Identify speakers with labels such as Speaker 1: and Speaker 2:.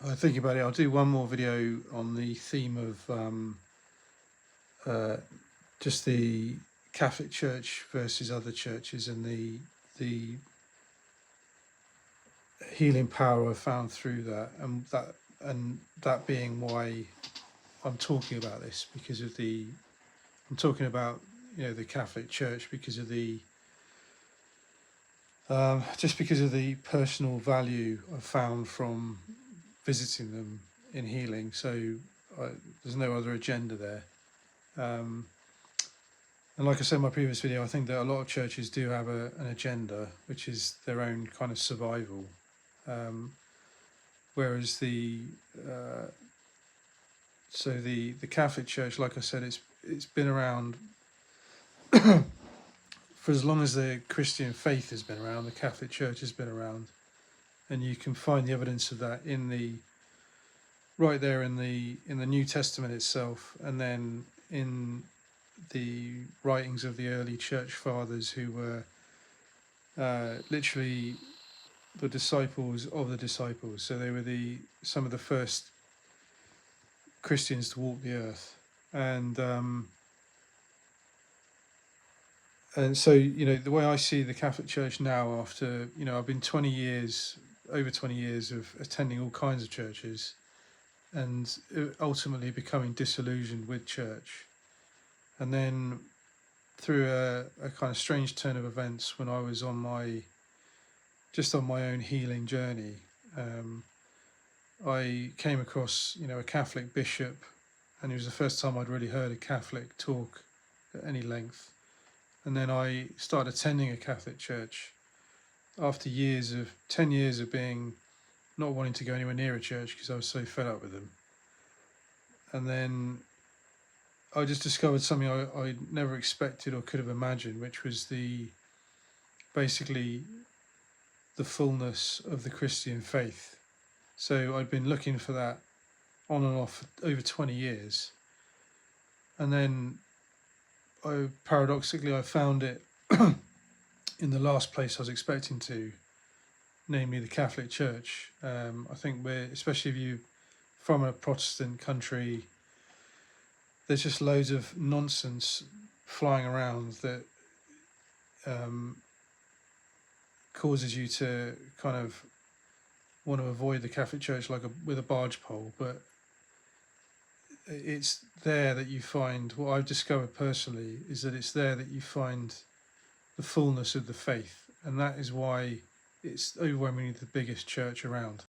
Speaker 1: I think about it. I'll do one more video on the theme of just the Catholic Church versus other churches and the healing power I found through that, and that being why I'm talking about this, because of I'm talking about the Catholic Church because of just because of the personal value I found from visiting them in healing. So there's no other agenda there. And like I said in my previous video, I think that a lot of churches do have an agenda, which is their own kind of survival. Whereas the Catholic Church, like I said, it's been around for as long as the Christian faith has been around. The Catholic Church has been around, and you can find the evidence of that right there in the New Testament itself, and then in the writings of the early church fathers, who were literally the disciples of the disciples. So they were some of the first Christians to walk the earth, and so the way I see the Catholic Church now, after I've been over 20 years of attending all kinds of churches, and ultimately becoming disillusioned with church. And then through a kind of strange turn of events, when I was on my own healing journey, I came across a Catholic bishop, and it was the first time I'd really heard a Catholic talk at any length. And then I started attending a Catholic church after 10 years of not wanting to go anywhere near a church because I was so fed up with them. And then I just discovered something I never expected or could have imagined, which was basically the fullness of the Christian faith. So I'd been looking for that on and off for over 20 years. And then paradoxically I found it in the last place I was expecting to, namely the Catholic Church. I think especially if you're from a Protestant country, there's just loads of nonsense flying around that causes you to kind of want to avoid the Catholic Church with a barge pole. But it's there that you find, what I've discovered personally is that it's there that you find the fullness of the faith, and that is why it's overwhelmingly the biggest church around.